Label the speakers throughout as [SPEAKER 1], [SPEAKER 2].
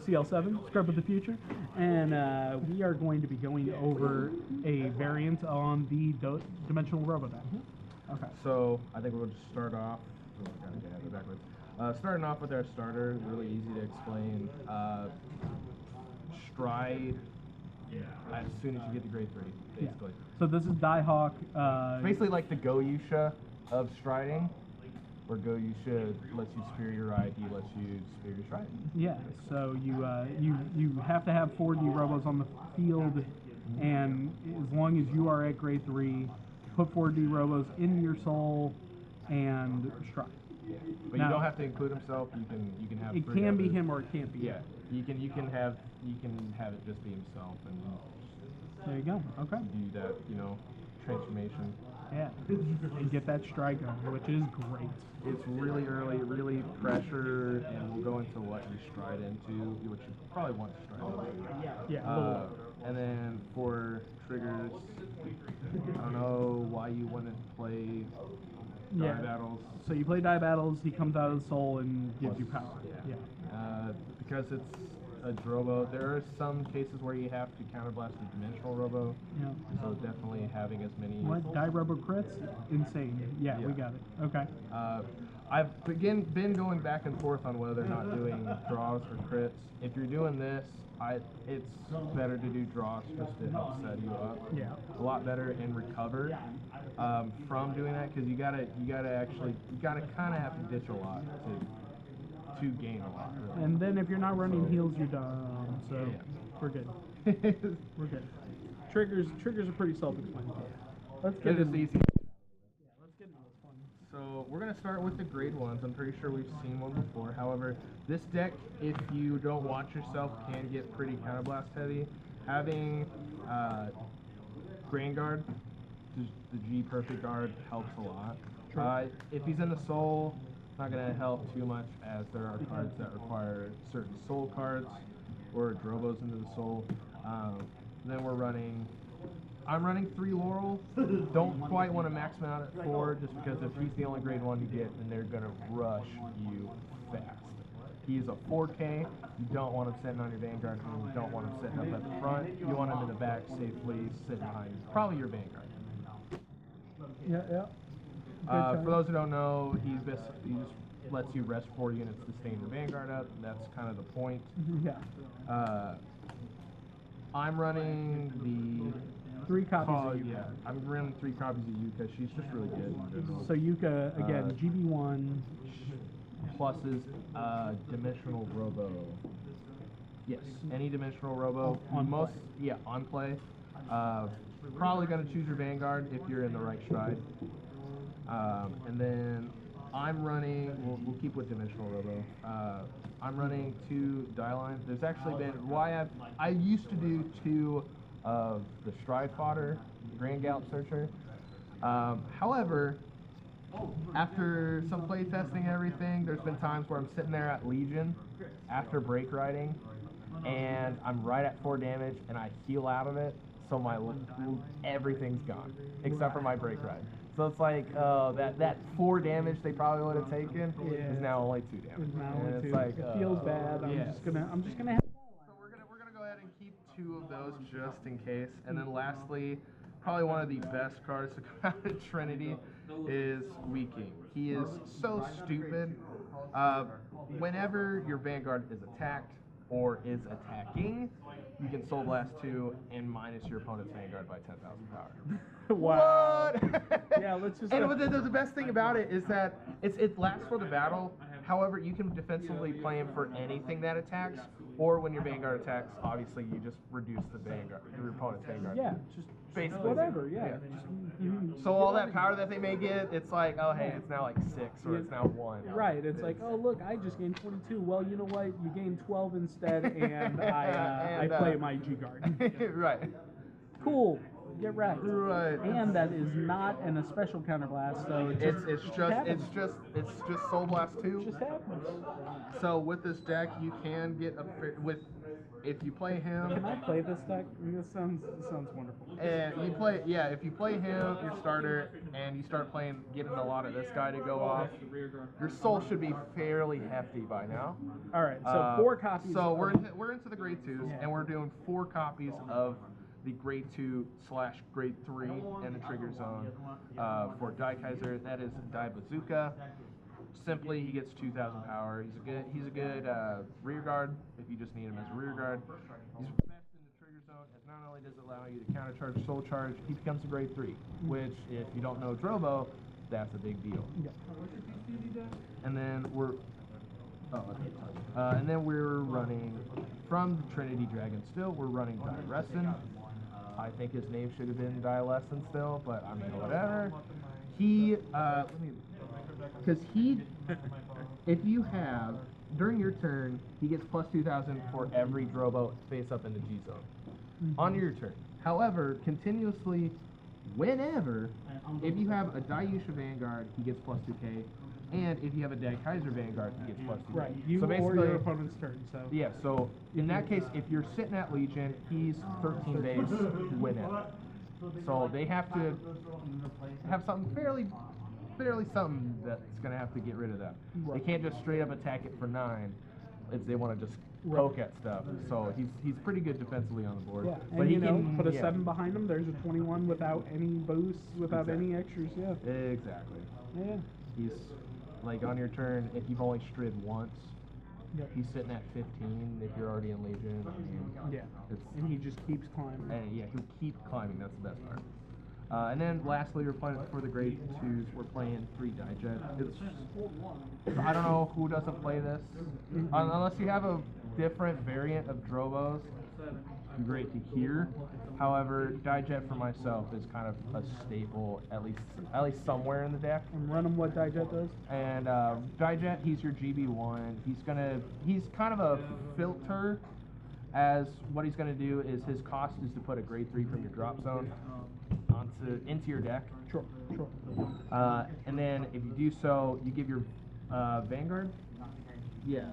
[SPEAKER 1] CL7, Scrub of the Future, and we are going to be going over a variant on the Dimensional Robo deck. Okay.
[SPEAKER 2] So I think we'll just start off. Starting off with our starter, really easy to explain. Stride as soon as you get to grade 3, basically.
[SPEAKER 1] Yeah. So this is Diehawk.
[SPEAKER 2] It's basically like the Go-Yusha of striding, where Go-Yusha lets you spear your ID, lets you spear your stride.
[SPEAKER 1] Yeah. So you have to have 4D Robos on the field, and as long as you are at grade 3, put 4D Robos in your soul and stride.
[SPEAKER 2] Yeah. But now, you don't have to include himself. You can have.
[SPEAKER 1] It can be him or it can't be.
[SPEAKER 2] Yeah. You can have it just be himself, and
[SPEAKER 1] there you go. Okay.
[SPEAKER 2] Do that, transformation.
[SPEAKER 1] Yeah. And get that stride going, which is great.
[SPEAKER 2] It's really early, really pressure, and we'll go into what you stride into, which you probably want to stride into.
[SPEAKER 1] Yeah.
[SPEAKER 2] And then for triggers, I don't know why you wouldn't play Die Battles.
[SPEAKER 1] So you play Die Battles, he comes out of the soul and gives you power. Yeah.
[SPEAKER 2] Because it's a Robo, there are some cases where you have to counterblast a Dimensional Robo.
[SPEAKER 1] Yeah.
[SPEAKER 2] So definitely having as many.
[SPEAKER 1] What? Die Robo crits? Insane. Yeah, we got it. Okay.
[SPEAKER 2] I've been going back and forth on whether or not doing draws or crits. If you're doing this, it's better to do draws just to help set you up.
[SPEAKER 1] Yeah.
[SPEAKER 2] A lot better and recover from doing that, because you gotta kind of have to ditch a lot to gain a lot. Really.
[SPEAKER 1] And then if you're not running heals, you're done. So we're good. We're good. Triggers are pretty self-explanatory. Let's get
[SPEAKER 2] into easy.
[SPEAKER 1] Let's get into this one.
[SPEAKER 2] So we're gonna start with the grade 1s. I'm pretty sure we've seen one before. However, this deck, if you don't watch yourself, can get pretty counterblast heavy. Having Vanguard, the G Perfect Guard, helps a lot. If he's in the soul, not going to help too much, as there are cards that require certain soul cards or Drobos into the soul. Then I'm running 3 Laurel. Don't quite want to max him out at 4, just because if he's the only grade 1 you get, then they're going to rush you fast. He's a 4K. You don't want him sitting on your Vanguard, and you don't want him sitting up at the front. You want him in the back safely, sitting behind probably your Vanguard.
[SPEAKER 1] Yeah.
[SPEAKER 2] For those who don't know, he just lets you rest 4 units to stay in your Vanguard up. That's kind of the point.
[SPEAKER 1] Yeah.
[SPEAKER 2] I'm running the
[SPEAKER 1] 3 copies of Yuka.
[SPEAKER 2] Yeah, I'm running 3 copies of Yuka. She's just really good in general.
[SPEAKER 1] So Yuka, again, GB1.
[SPEAKER 2] Pluses, Dimensional Robo. Yes, any Dimensional Robo. On play. Probably going to choose your Vanguard if you're in the right stride. And then I'm running, we'll keep with Dimensional Robo. I'm running 2 die lines. There's actually been, I used to do 2 of the Stride Fodder, Grand Gallop Searcher. However, after some play testing and everything, there's been times where I'm sitting there at Legion after break riding, and I'm right at 4 damage, and I heal out of it, so everything's gone except for my break ride. So it's like that 4 damage they probably would have taken is now only 2 damage.
[SPEAKER 1] It's now only 2.
[SPEAKER 2] Like,
[SPEAKER 1] it feels bad. I'm just gonna have.
[SPEAKER 2] So we're gonna go ahead and keep 2 of those just in case, and then lastly, probably one of the best cards to come out of Trinity is Weaking. He is so stupid. Whenever your Vanguard is attacked or is attacking, you can Soul Blast 2 and minus your opponent's Vanguard by 10,000 power.
[SPEAKER 1] Wow.
[SPEAKER 2] What?
[SPEAKER 1] Yeah, let's just.
[SPEAKER 2] And the best thing about it is that it lasts for the battle. However, you can defensively play him for anything that attacks, or when your Vanguard attacks, obviously you just reduce your opponent's Vanguard.
[SPEAKER 1] Yeah, just
[SPEAKER 2] basically
[SPEAKER 1] whatever. Yeah.
[SPEAKER 2] So all that power that they may get, it's like, oh hey, it's now like 6 or it's now 1.
[SPEAKER 1] Right. It's like, oh look, I just gained 22. Well, you know what? You gained 12 instead, and I play my G Guard.
[SPEAKER 2] Right.
[SPEAKER 1] Cool. Get wrecked.
[SPEAKER 2] Right.
[SPEAKER 1] And that is not in a special counterblast, so
[SPEAKER 2] it's just Soul Blast 2.
[SPEAKER 1] It just happens.
[SPEAKER 2] So with this deck, you can get if you play him,
[SPEAKER 1] Can I play this deck? This sounds wonderful.
[SPEAKER 2] and you play, yeah, if you play him, your starter, and you start playing, getting a lot of this guy to go off, your soul should be fairly hefty by now.
[SPEAKER 1] All right, so 4 copies.
[SPEAKER 2] So we're into the grade 2s, and we're doing 4 copies of the grade 2/grade 3 in the trigger zone for Die Kaiser. That is Die Bazooka. Simply, he gets 2,000 power. He's a good rear guard if you just need him as a rear guard. He's best in the trigger zone, as not only does it allow you to counter charge, soul charge, he becomes a grade 3, which if you don't know Robo, that's a big deal.
[SPEAKER 1] Yeah.
[SPEAKER 2] And then we're running from the Trinity Dragon still. We're running Diressen. I think his name should have been Dialescent still, but I mean whatever. If you have, during your turn, he gets plus 2,000 for every Drobo face up in the G zone. On your turn. However, continuously, whenever, if you have a Dayusha Vanguard, he gets plus 2k. And if you have a Die Kaiser Vanguard, he gets plus 2k.
[SPEAKER 1] Right, you or your opponent's turn. So
[SPEAKER 2] yeah, so in that case, if you're sitting at Legion, he's 13 base whenever. So they have to have something fairly something that's going to have to get rid of that. Right. They can't just straight up attack it for 9. They want to just poke at stuff. So he's pretty good defensively on the board.
[SPEAKER 1] Yeah,
[SPEAKER 2] but
[SPEAKER 1] and
[SPEAKER 2] he
[SPEAKER 1] can put a 7 behind him. There's a 21 without any boosts, without any extras. Yeah.
[SPEAKER 2] Exactly.
[SPEAKER 1] Yeah.
[SPEAKER 2] He's like on your turn. If you've only strid once, he's sitting at 15. If you're already in Legion,
[SPEAKER 1] and he just keeps climbing.
[SPEAKER 2] And yeah, he'll keep climbing. That's the best part. And then lastly, we're playing for the grade 2s. We're playing 3 Dijet. I don't know who doesn't play this, unless you have a different variant of Drobos. It'd be great to hear. However, Dijet for myself is kind of a staple, at least somewhere in the deck.
[SPEAKER 1] And run him what Dijet does.
[SPEAKER 2] And Dijet, he's your GB1. He's kind of a filter. As what he's going to do is his cost is to put a grade 3 from your drop zone into your deck.
[SPEAKER 1] Sure.
[SPEAKER 2] And then if you do so, you give your Vanguard. Yeah,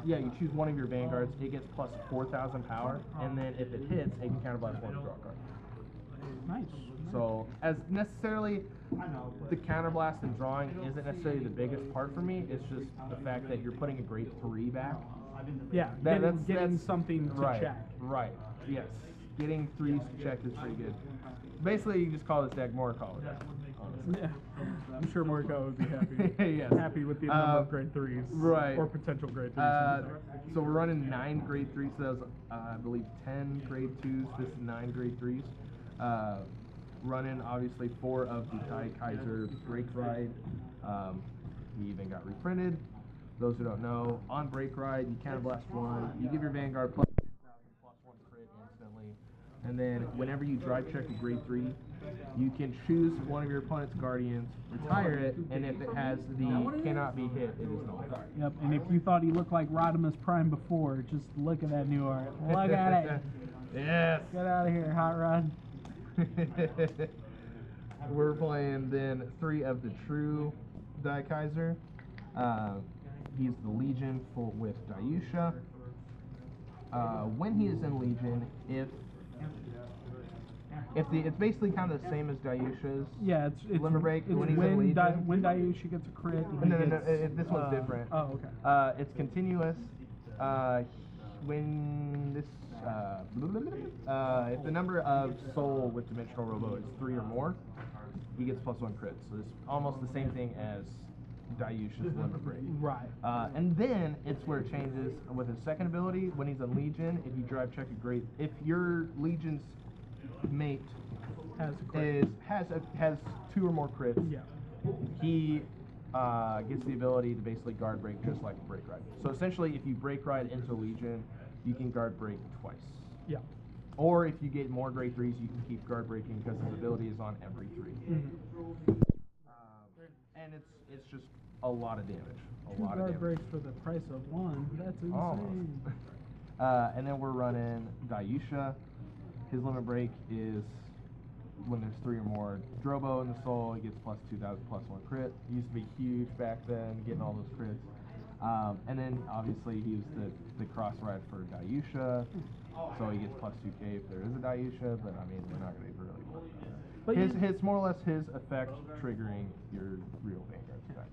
[SPEAKER 2] you choose one of your Vanguards. It gets plus 4,000 power, and then if it hits, it can counterblast 1 draw card.
[SPEAKER 1] Nice.
[SPEAKER 2] So, as necessarily, the counterblast and drawing isn't necessarily the biggest part for me. It's just the fact that you're putting a grade 3 back.
[SPEAKER 1] Yeah, getting something to check.
[SPEAKER 2] Right, yes. Getting 3s to check is pretty good. Basically, you just call this deck Morikawa deck, honestly.
[SPEAKER 1] Yeah. I'm sure Morikawa would be happy.
[SPEAKER 2] Yes.
[SPEAKER 1] Happy with the number of grade 3s.
[SPEAKER 2] Right.
[SPEAKER 1] Or potential grade 3s.
[SPEAKER 2] So we're running 9 grade 3s, so that was, I believe, 10 grade 2s. This is 9 grade 3s. Running, obviously, 4 of the Die Kaiser Break Ride. He even got reprinted. Those who don't know, on Break Ride, you counterblast 1. You give your Vanguard plus 2,000 plus 1 crit instantly. And then whenever you drive check a grade 3, you can choose one of your opponent's guardians, retire it, and if it has the cannot be hit, it is nullified.
[SPEAKER 1] Yep, and if you thought he looked like Rodimus Prime before, just look at that new art. Look at it.
[SPEAKER 2] Yes.
[SPEAKER 1] Get out of here, Hot Rod.
[SPEAKER 2] We're playing then 3 of the true Die Kaiser. He's the Legion with Dayusha. When he is in Legion, it's basically kind of the same as Dayusha's.
[SPEAKER 1] Yeah, it's
[SPEAKER 2] Limber Break.
[SPEAKER 1] It's
[SPEAKER 2] when he's in Legion.
[SPEAKER 1] When Dayusha gets a crit.
[SPEAKER 2] No, this one's different.
[SPEAKER 1] Oh, okay.
[SPEAKER 2] It's continuous. When this if the number of soul with Dimensional Robo is 3 or more, he gets plus 1 crit. So it's almost the same thing as Dayusha's Limber Break.
[SPEAKER 1] Right.
[SPEAKER 2] And then it's where it changes with his second ability. When he's on Legion, if you drive check a grade, if your Legion's mate
[SPEAKER 1] has
[SPEAKER 2] 2 or more crits,
[SPEAKER 1] yeah,
[SPEAKER 2] he gets the ability to basically guard break just like a break ride. So essentially, if you break ride into Legion, you can guard break twice.
[SPEAKER 1] Yeah.
[SPEAKER 2] Or if you get more grade 3s, you can keep guard breaking because his ability is on every 3. And it's just a lot of damage. A lot of damage.
[SPEAKER 1] Breaks for the price of 1. That's insane.
[SPEAKER 2] Almost. And then we're running Dayusha. His limit break is when there's 3 or more Drobo in the soul, he gets plus 2,000 plus 1 crit. He used to be huge back then, getting all those crits. And then obviously he was the cross ride for Dayusha, so he gets +2K if there is a Dayusha, but I mean, we're not going to really work on that.
[SPEAKER 1] But
[SPEAKER 2] His more or less his effect triggering your real Vanguard spec.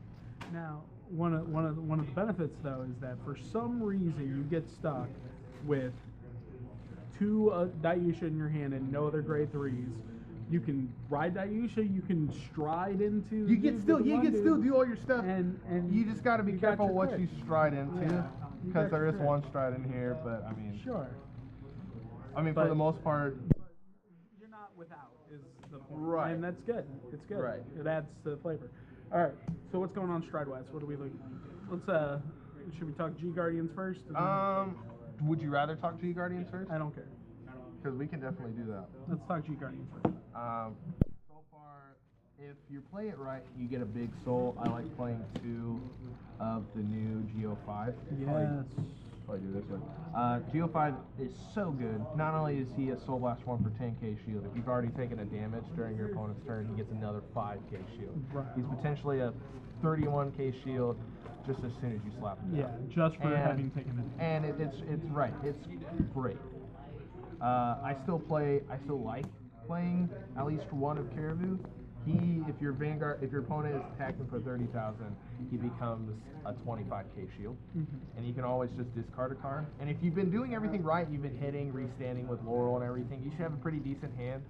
[SPEAKER 1] Now, one of the benefits though is that for some reason you get stuck with 2 Dayusha in your hand and no other grade 3s. You can ride Dayusha. You can stride into.
[SPEAKER 2] You can still do all your stuff,
[SPEAKER 1] and
[SPEAKER 2] you just got to be careful what
[SPEAKER 1] crit.
[SPEAKER 2] you stride into,
[SPEAKER 1] Yeah,
[SPEAKER 2] because there is one stride in here. But I mean,
[SPEAKER 1] sure.
[SPEAKER 2] I mean, for the most part,
[SPEAKER 1] you're not without is the point,
[SPEAKER 2] right?
[SPEAKER 1] And that's good. It's good.
[SPEAKER 2] Right.
[SPEAKER 1] It adds to the flavor. All right. So what's going on stride-wise? What are we looking? Let's should we talk G Guardians first?
[SPEAKER 2] Would you rather talk G Guardians first?
[SPEAKER 1] I don't care.
[SPEAKER 2] Because we can definitely do that.
[SPEAKER 1] Let's talk G Guardians first.
[SPEAKER 2] So far, if you play it right, you get a big soul. I like playing 2 of the new GO5.
[SPEAKER 1] Yes.
[SPEAKER 2] Probably do this one. GO5 is so good. Not only is he a Soul Blast 1 for 10k shield, if you've already taken a damage during your opponent's turn, he gets another 5k shield.
[SPEAKER 1] Right.
[SPEAKER 2] He's potentially a 31k shield just as soon as you slap him down.
[SPEAKER 1] Yeah, just for having taken it.
[SPEAKER 2] And it's right. It's great. I still like playing at least one of Caribou. If your opponent is attacking for 30,000, he becomes a 25k shield, and you can always just discard a card. And if you've been doing everything right, you've been hitting, restanding with Laurel and everything, you should have a pretty decent hand,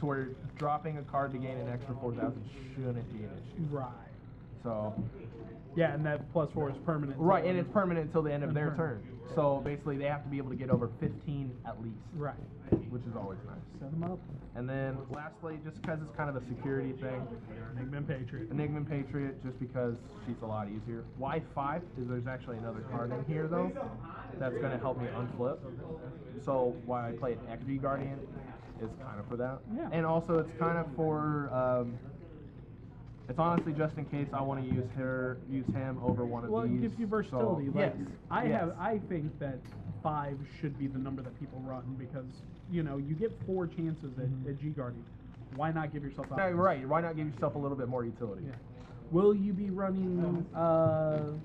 [SPEAKER 2] to where dropping a card to gain an extra 4,000 shouldn't be an issue.
[SPEAKER 1] Right.
[SPEAKER 2] So.
[SPEAKER 1] Yeah, and that +4 is permanent.
[SPEAKER 2] Right, and it's permanent until the end of their turn. So basically, they have to be able to get over 15 at least.
[SPEAKER 1] Right.
[SPEAKER 2] Which is always nice.
[SPEAKER 1] Set them up.
[SPEAKER 2] And then lastly, just because it's kind of a security thing,
[SPEAKER 1] Enigma Patriot.
[SPEAKER 2] Enigma Patriot, just because she's a lot easier. Why 5 is there's actually another card in here though that's going to help me unflip. So why I play an XG Guardian is kind of for that.
[SPEAKER 1] Yeah.
[SPEAKER 2] And also it's kind of for. It's honestly just in case I want to use him over one of these.
[SPEAKER 1] Well, it gives you versatility.
[SPEAKER 2] So,
[SPEAKER 1] like,
[SPEAKER 2] yes.
[SPEAKER 1] I think that 5 should be the number that people run because you get 4 chances at G Guardian. Why not give yourself options?
[SPEAKER 2] Right. Why not give yourself a little bit more utility?
[SPEAKER 1] Yeah. Will you be running the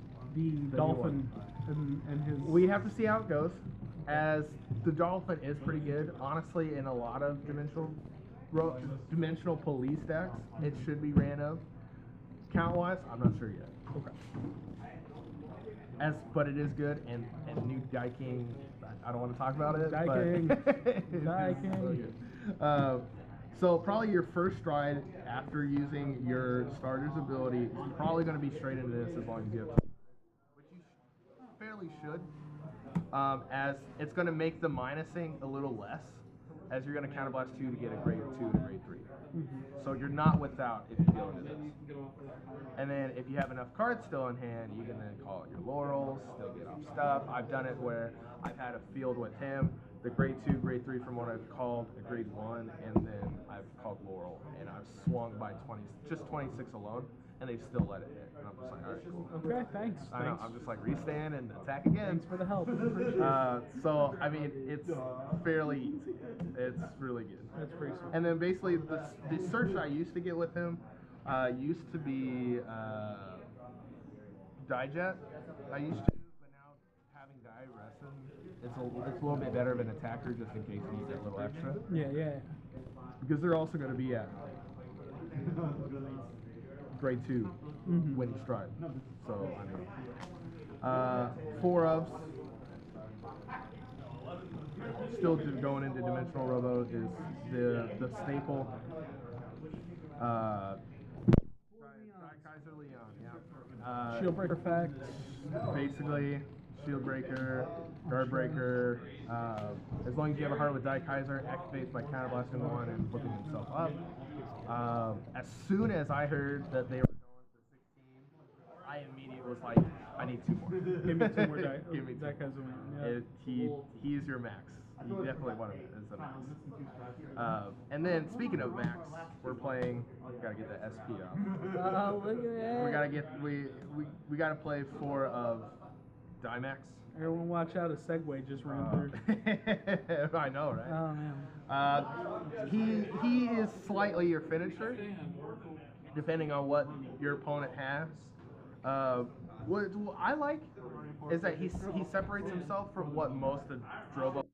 [SPEAKER 1] Dolphin and his?
[SPEAKER 2] We have to see how it goes. As the Dolphin is pretty good, honestly, in a lot of dimensional police decks, it should be ran of. Count-wise, I'm not sure yet.
[SPEAKER 1] Okay.
[SPEAKER 2] But it is good, and new Dai King, I don't want to talk about it.
[SPEAKER 1] Dai King.
[SPEAKER 2] So probably your first stride after using your starter's ability is probably going to be straight into this as long as you have, which you fairly should, as it's going to make the minusing a little less, as you're going to counterblast 2 to get a grade 2 and a grade 3. So you're not without if you deal into this. And then if you have enough cards still in hand, you can then call it your Laurels, still get off stuff. I've done it where I've had a field with him, the grade 2, grade 3 from what I've called, a grade 1, and then I've called Laurel, and I've swung by 26 alone, and they've still let it hit. And I'm just like, all right, cool.
[SPEAKER 1] Okay, thanks.
[SPEAKER 2] I know, I'm just like, restand and attack again.
[SPEAKER 1] Thanks for the help. Appreciate it.
[SPEAKER 2] So, I mean, it's fairly easy. It's really good.
[SPEAKER 1] That's pretty sweet.
[SPEAKER 2] And then basically, the search I used to get with him used to be Dijet. I used to, but now having Dai rest him, it's a little bit better of an attacker just in case he needs a little extra.
[SPEAKER 1] Yeah.
[SPEAKER 2] Because they're also going to be at grade 2 when you stride. So, I mean, 4 ofs. Still going into Dimensional Robo is the staple. Kaiser Leon, yeah.
[SPEAKER 1] Shield Breaker effect.
[SPEAKER 2] Basically, Shield Breaker, Guard Breaker. As long as you have a heart with Dai Kaiser, activates by counterblasting 1 and flipping himself up. As soon as I heard that they were going for 16, I immediately was like, I need 2 more.
[SPEAKER 1] Give me 2 more Dai.
[SPEAKER 2] Give me 2
[SPEAKER 1] That guy's a win. Yeah.
[SPEAKER 2] He is your max. You definitely want him as a max. And then speaking of max, we're playing. We gotta get the SP off.
[SPEAKER 1] Oh, look at that.
[SPEAKER 2] We gotta get we gotta play 4 of Dimax.
[SPEAKER 1] Everyone, watch out! A Segway just ran through.
[SPEAKER 2] I know, right?
[SPEAKER 1] Oh man.
[SPEAKER 2] He is slightly your finisher, depending on what your opponent has. What I like is that he separates himself from what most of Drobo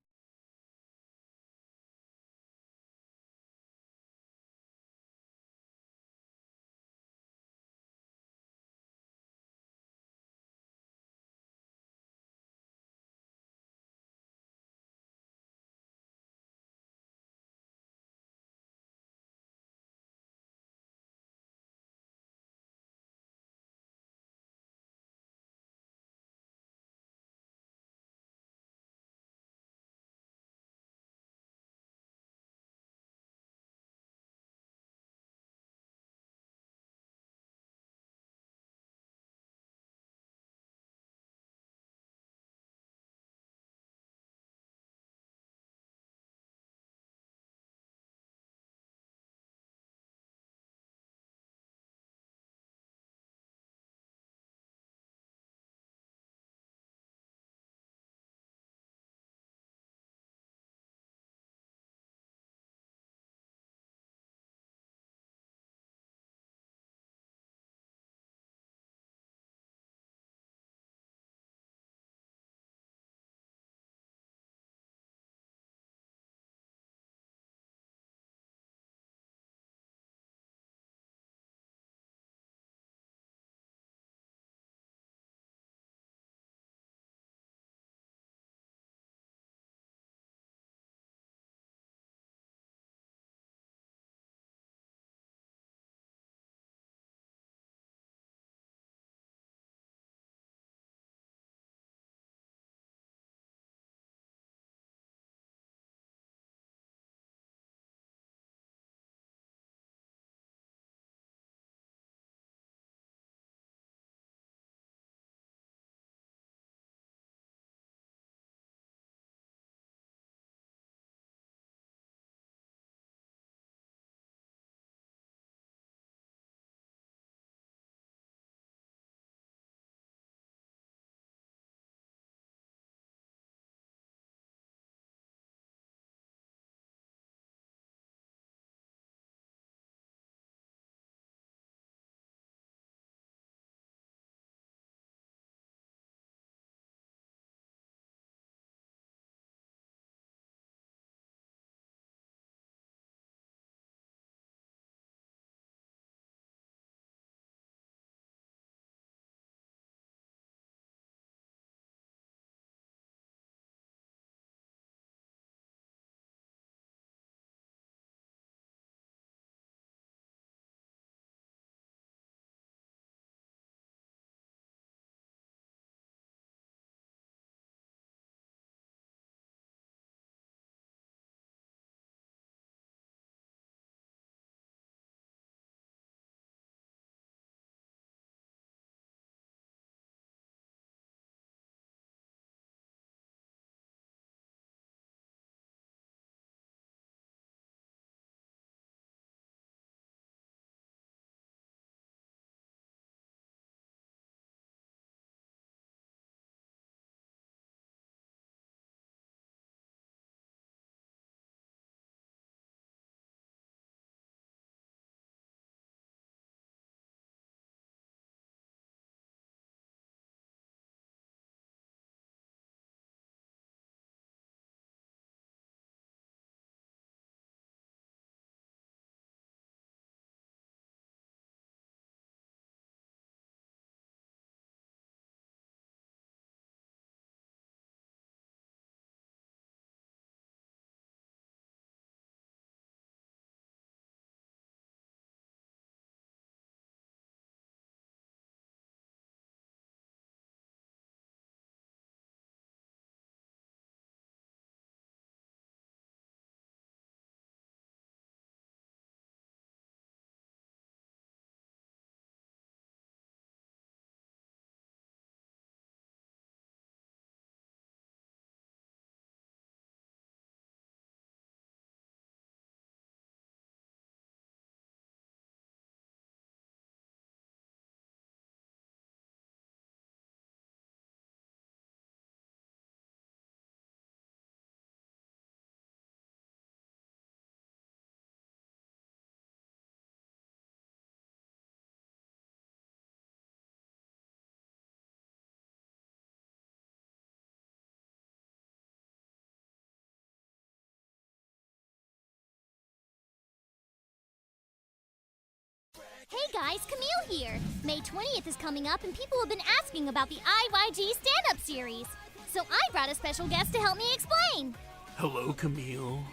[SPEAKER 3] Hey guys, Camille here. May 20th is coming up and people have been asking about the IYG stand-up series. So I brought a special guest to help me explain.
[SPEAKER 4] Hello, Camille.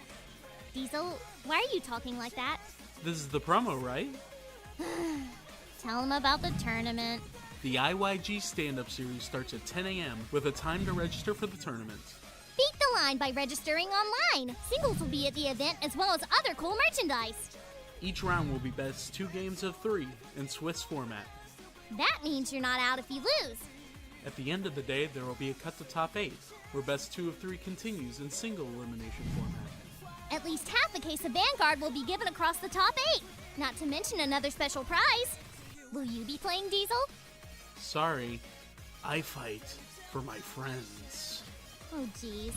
[SPEAKER 3] Diesel, why are you talking like that?
[SPEAKER 4] This is the promo, right?
[SPEAKER 3] Tell him about the tournament.
[SPEAKER 4] The IYG stand-up series starts at 10 a.m. with a time to register for the tournament.
[SPEAKER 3] Beat the line by registering online. Singles will be at the event as well as other cool merchandise.
[SPEAKER 4] Each round will be best 2 games of 3 in Swiss format.
[SPEAKER 3] That means you're not out if you lose.
[SPEAKER 4] At the end of the day, there will be a cut to top 8, where best 2 of 3 continues in single elimination format.
[SPEAKER 3] At least half a case of Vanguard will be given across the top 8, not to mention another special prize. Will you be playing Diesel?
[SPEAKER 4] Sorry, I fight for my friends.
[SPEAKER 3] Oh geez.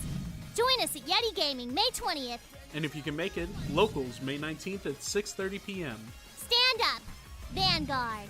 [SPEAKER 3] Join us at Yeti Gaming May 20th.
[SPEAKER 4] And if you can make it, locals May 19th at 6:30 p.m.
[SPEAKER 3] Stand up, Vanguard.